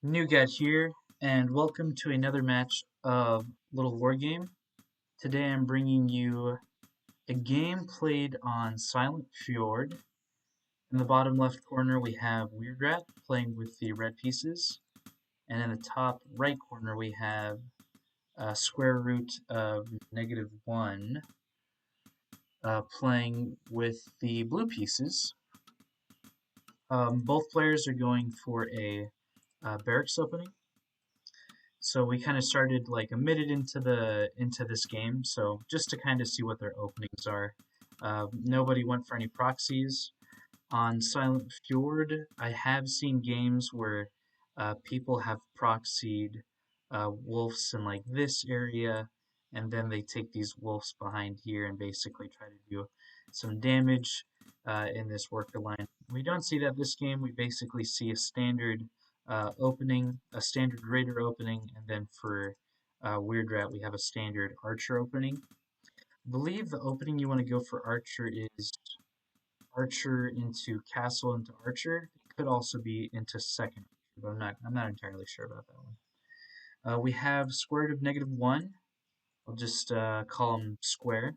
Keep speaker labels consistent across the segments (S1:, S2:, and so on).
S1: Nougat here, and welcome to another match of Littlewargame. Today I'm bringing you a game played on Silent Fjord. In the bottom left corner we have WeirdRat playing with the red pieces, and in the top right corner we have square root of -1 playing with the blue pieces. Both players are going for a barracks opening. So we kind of started like a minute into this game, so just to kind of see what their openings are. Nobody went for any proxies. On Silent Fjord, I have seen games where people have proxied wolves in like this area, and then they take these wolves behind here and basically try to do some damage in this worker line. We don't see that this game. We basically see a standard opening, a standard raider opening, and then for WeirdRat we have a standard archer opening. I believe the opening you want to go for archer is archer into castle into archer. It could also be into second, but I'm not entirely sure about that one. We have Sqrtofneg1. I'll just call him Square.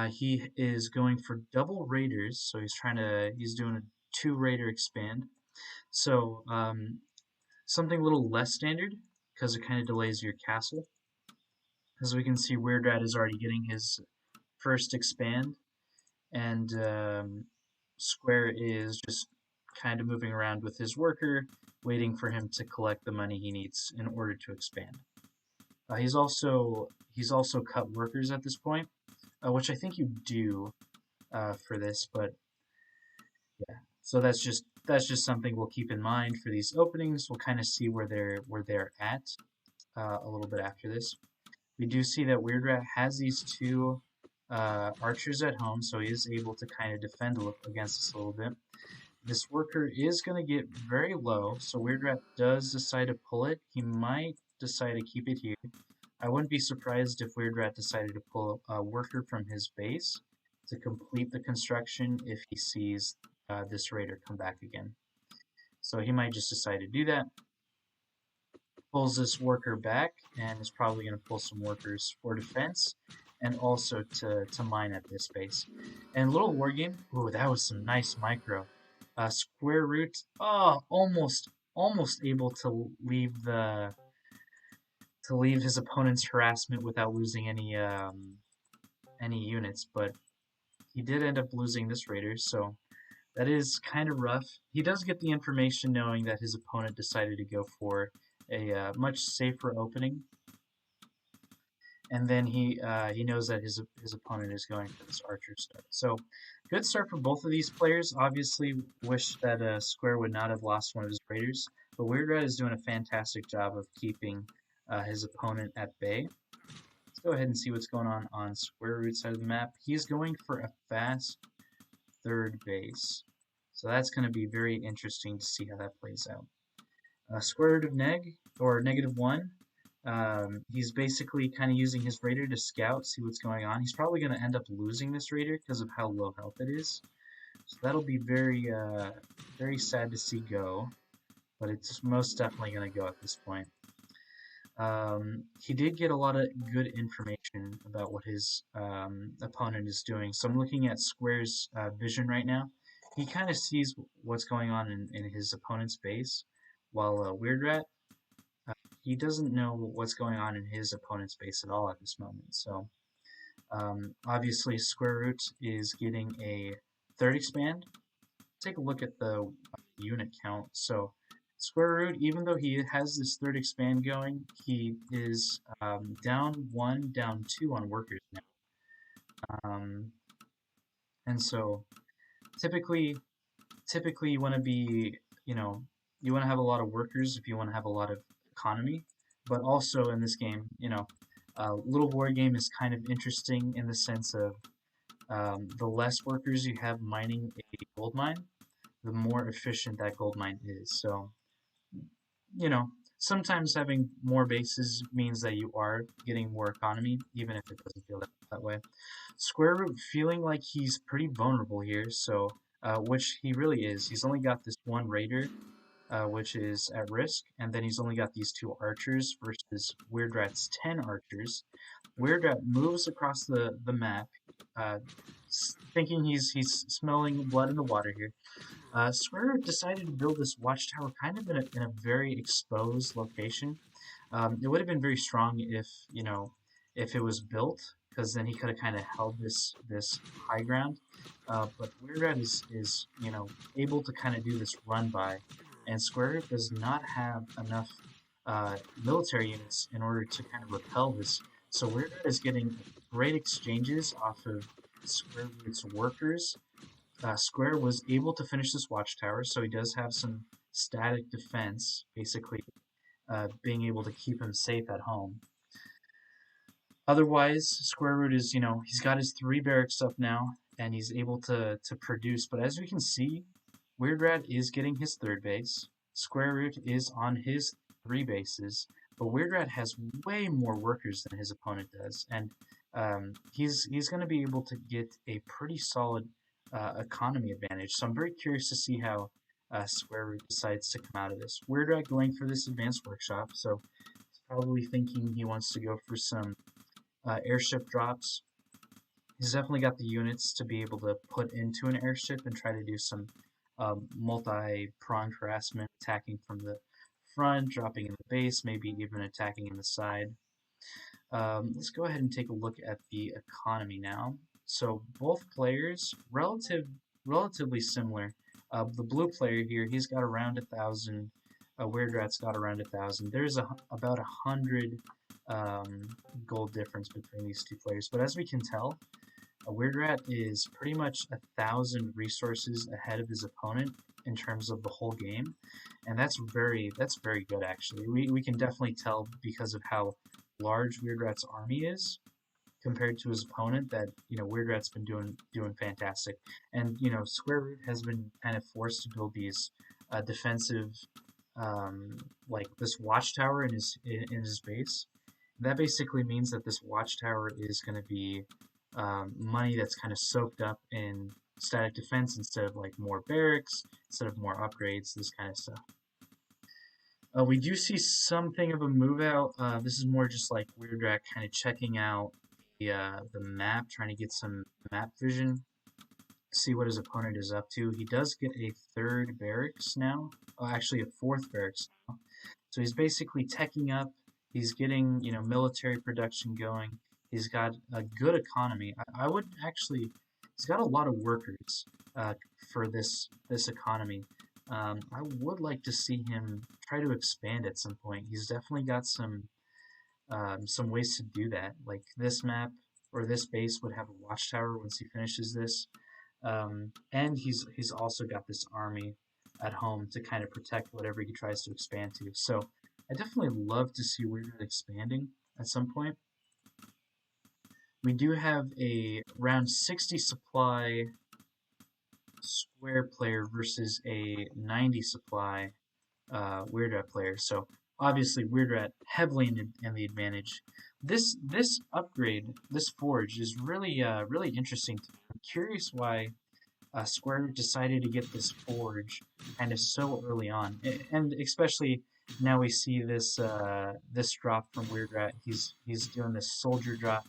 S1: He is going for double raiders, so he's doing a 2 raider expand. So something a little less standard because it kind of delays your castle. As we can see, WeirdRat is already getting his first expand, and Square is just kind of moving around with his worker, waiting for him to collect the money he needs in order to expand. He's also cut workers at this point, which I think you do for this, but yeah. So that's just something we'll keep in mind for these openings. We'll kind of see where they're at a little bit after this. We do see that WeirdRat has these 2 archers at home, so he is able to kind of defend against us a little bit. This worker is going to get very low, so WeirdRat does decide to pull it. He might decide to keep it here. I wouldn't be surprised if WeirdRat decided to pull a worker from his base to complete the construction if he sees this raider come back again. So he might just decide to do that. Pulls this worker back and is probably going to pull some workers for defense and also to mine at this base. And Littlewargame, ooh, that was some nice micro. Square root, oh, almost able to leave his opponent's harassment without losing any units, but he did end up losing this raider, so that is kind of rough. He does get the information knowing that his opponent decided to go for a much safer opening, and then he knows that his opponent is going for this archer start. So good start for both of these players. Obviously, wish that Square would not have lost one of his raiders, but WeirdRat is doing a fantastic job of keeping his opponent at bay. Let's go ahead and see what's going on Square Root side of the map. He's going for a fast 3rd base, so that's going to be very interesting to see how that plays out. Square root of -1. He's basically kind of using his raider to scout, see what's going on. He's probably going to end up losing this raider because of how low health it is. So that'll be very, very sad to see go, but it's most definitely going to go at this point. He did get a lot of good information about what his opponent is doing. So I'm looking at Square's vision right now. He kind of sees what's going on in his opponent's base, while WeirdRat, he doesn't know what's going on in his opponent's base at all at this moment. So obviously Square Root is getting a 3rd expand. Take a look at the unit count. So Square Root, even though he has this 3rd expand going, he is down 1, down 2 on workers now. And so typically you want to be, you want to have a lot of workers if you want to have a lot of economy, but also in this game, Littlewargame is kind of interesting in the sense of the less workers you have mining a gold mine, the more efficient that gold mine is. So, sometimes having more bases means that you are getting more economy, even if it doesn't feel that way. Square Root feeling like he's pretty vulnerable here, so which he really is. He's only got this 1 raider, which is at risk, and then he's only got these 2 archers versus WeirdRat's 10 archers. WeirdRat moves across the map, uh, thinking he's smelling blood in the water here. Sqrtofneg1 decided to build this watchtower kind of in a very exposed location. It would have been very strong if, if it was built, because then he could have kind of held this high ground. But WeirdRat is able to kind of do this run by, and Sqrtofneg1 does not have enough military units in order to kind of repel this. So WeirdRat is getting great exchanges off of Sqrtofneg1's workers. Sqrtofneg1 was able to finish this watchtower, so he does have some static defense, basically being able to keep him safe at home. Otherwise, Sqrtofneg1 is, he's got his 3 barracks up now, and he's able to produce. But as we can see, WeirdRat is getting his 3rd base. Sqrtofneg1 is on his 3 bases, but WeirdRat has way more workers than his opponent does, and he's going to be able to get a pretty solid economy advantage. So I'm very curious to see how Sqrtofneg1 decides to come out of this. WeirdRat going for this advanced workshop, so he's probably thinking he wants to go for some airship drops. He's definitely got the units to be able to put into an airship and try to do some multi-pronged harassment, attacking from the front, dropping in the base, maybe even attacking in the side. Let's go ahead and take a look at the economy now. So both players, relatively similar. The blue player here, he's got around 1,000. WeirdRat's got around 1,000. There's about 100 gold difference between these 2 players. But as we can tell, WeirdRat is pretty much 1,000 resources ahead of his opponent in terms of the whole game, and that's very good actually. We can definitely tell because of how large WeirdRat's army is compared to his opponent that WeirdRat's been doing fantastic, and Sqrtofneg1 has been kind of forced to build these defensive like this watchtower in his base. That basically means that this watchtower is going to be money that's kind of soaked up in static defense instead of like more barracks, instead of more upgrades, this kind of stuff. We do see something of a move out. This is more just like WeirdRat kind of checking out the map, trying to get some map vision, see what his opponent is up to. He does get a 3rd barracks now, actually a 4th barracks now. So he's basically teching up. He's getting military production going. He's got a good economy. I would actually, he's got a lot of workers for this economy. I would like to see him try to expand at some point. He's definitely got some ways to do that. Like this map or this base would have a watchtower once he finishes this, and he's also got this army at home to kind of protect whatever he tries to expand to. So I definitely love to see WeirdRat expanding at some point. We do have a round 60 supply Square player versus a 90 supply WeirdRat player. So obviously WeirdRat heavily in the advantage. This upgrade, this forge, is really really interesting. I'm curious why Sqrtofneg1 decided to get this forge kind of so early on, and especially now we see this this drop from WeirdRat. He's doing this soldier drop,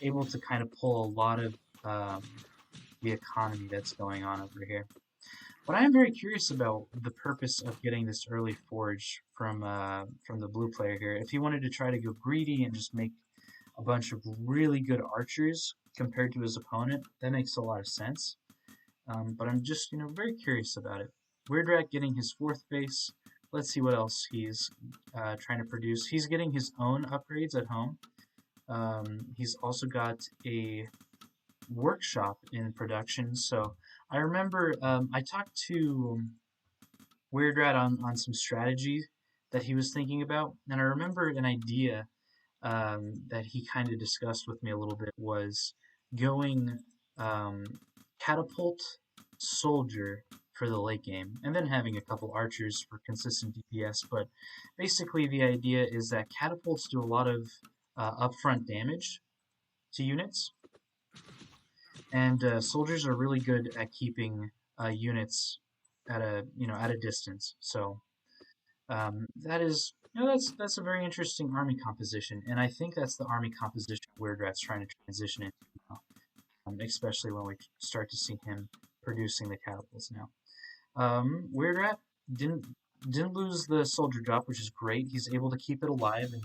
S1: able to kind of pull a lot of the economy that's going on over here. But I am very curious about the purpose of getting this early forge from the blue player here. If he wanted to try to go greedy and just make a bunch of really good archers compared to his opponent, that makes a lot of sense. But I'm just very curious about it. WeirdRat getting his 4th base. Let's see what else he's trying to produce. He's getting his own upgrades at home. He's also got a workshop in production. So I remember I talked to WeirdRat on some strategy that he was thinking about, and I remember an idea that he kind of discussed with me a little bit was going catapult soldier for the late game, and then having a couple archers for consistent DPS. But basically the idea is that catapults do a lot of upfront damage to units, and soldiers are really good at keeping units at a at a distance. So That is, that's a very interesting army composition, and I think that's the army composition WeirdRat's trying to transition into now, especially when we start to see him producing the catapults now. WeirdRat didn't didn't lose the soldier drop, which is great. He's able to keep it alive and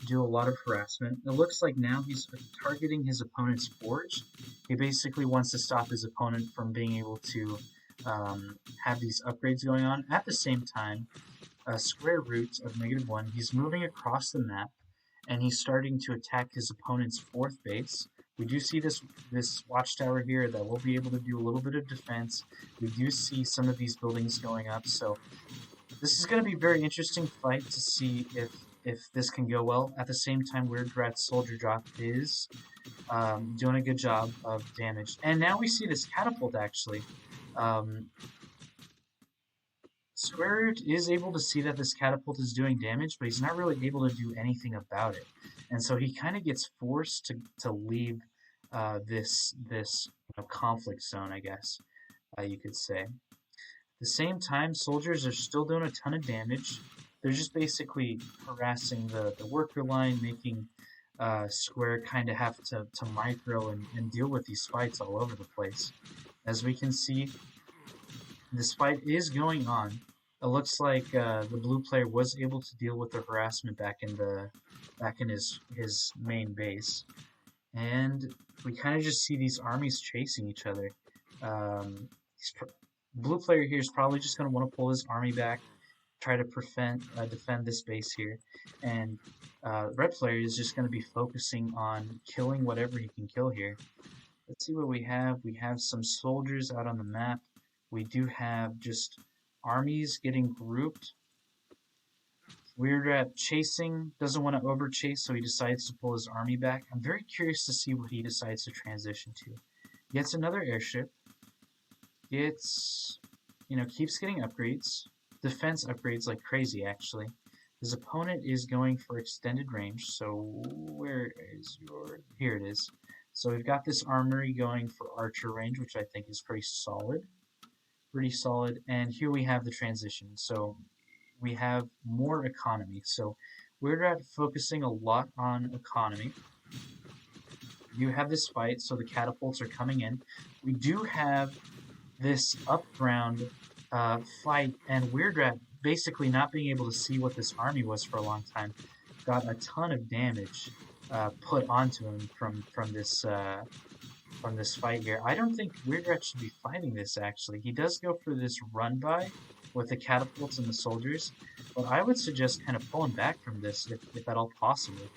S1: do a lot of harassment. It looks like now he's targeting his opponent's forge. He basically wants to stop his opponent from being able to have these upgrades going on. At the same time, square root of -1, he's moving across the map and he's starting to attack his opponent's fourth base. We do see this watchtower here that will be able to do a little bit of defense. We do see some of these buildings going up, so this is going to be a very interesting fight to see if this can go well. At the same time, WeirdRat's soldier drop is doing a good job of damage. And now we see this catapult actually. Um, Sqrtofneg1 is able to see that this catapult is doing damage, but he's not really able to do anything about it. And so he kind of gets forced to leave this conflict zone, I guess you could say. At the same time, soldiers are still doing a ton of damage. They're just basically harassing the worker line, making Square kind of have to micro and deal with these fights all over the place. As we can see, this fight is going on. It looks like the blue player was able to deal with the harassment back in his main base, and we kind of just see these armies chasing each other. Um, blue player here is probably just going to want to pull his army back, try to defend this base here, and red player is just going to be focusing on killing whatever he can kill here. Let's see what we have. We have some soldiers out on the map. We do have just armies getting grouped. WeirdRat chasing, doesn't want to over chase, so he decides to pull his army back. I'm very curious to see what he decides to transition to. Gets another airship. Keeps getting upgrades. Defense upgrades like crazy, actually. His opponent is going for extended range, so where is your... Here it is. So we've got this armory going for archer range, which I think is pretty solid. And here we have the transition. So we have more economy. So WeirdRat focusing a lot on economy. You have this fight, so the catapults are coming in. We do have this upground fight, and WeirdRat basically not being able to see what this army was for a long time, got a ton of damage put onto him from this fight here. I don't think WeirdRat should be fighting this, actually. He does go for this run-by with the catapults and the soldiers, but I would suggest kind of pulling back from this if at all possible.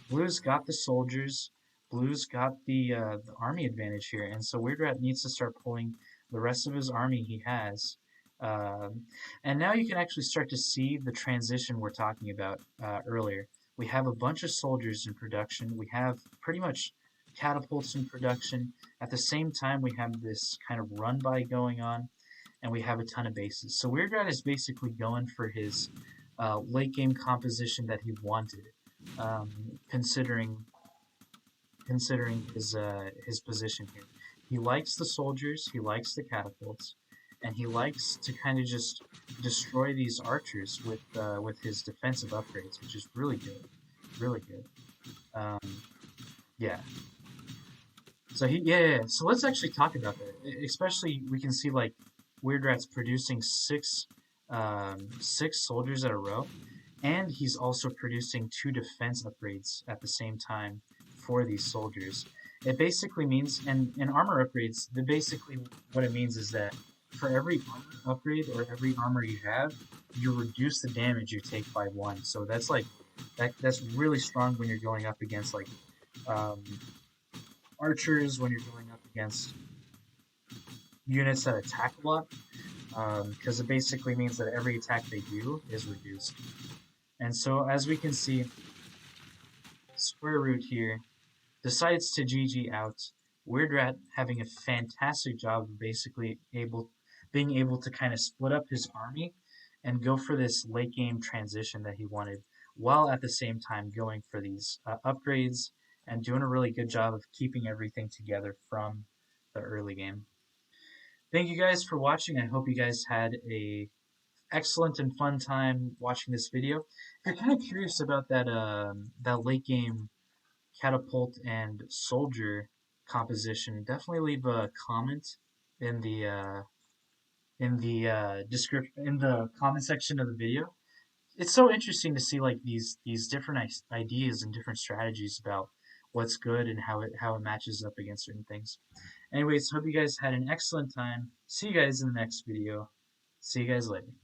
S1: Blue's got the soldiers. Blue's got the army advantage here, and so WeirdRat needs to start pulling the rest of his army he has. And now you can actually start to see the transition we're talking about earlier. We have a bunch of soldiers in production. We have pretty much catapults in production. At the same time, we have this kind of run-by going on, and we have a ton of bases. So WeirdRat is basically going for his late game composition that he wanted, considering his position here. He likes the soldiers, he likes the catapults, and he likes to kind of just destroy these archers with his defensive upgrades, which is really good, really good. Yeah. So so let's actually talk about that. Especially we can see like WeirdRat's producing six soldiers at a row, and he's also producing 2 defense upgrades at the same time for these soldiers. It basically means, and in armor upgrades, basically what it means is that for every armor upgrade or every armor you have, you reduce the damage you take by 1. So that's like that's really strong when you're going up against like archers, when you're going up against units that attack a lot, because it basically means that every attack they do is reduced. And so as we can see, square root here decides to GG out. WeirdRat having a fantastic job of basically being able to kind of split up his army and go for this late game transition that he wanted, while at the same time going for these upgrades and doing a really good job of keeping everything together from the early game. Thank you guys for watching. I hope you guys had a excellent and fun time watching this video. If you're kind of curious about that late game catapult and soldier composition, definitely leave a comment in the description in the comment section of the video. It's so interesting to see like these different ideas and different strategies about what's good and how it matches up against certain things. Anyways, hope you guys had an excellent time. See you guys in the next video. See you guys later.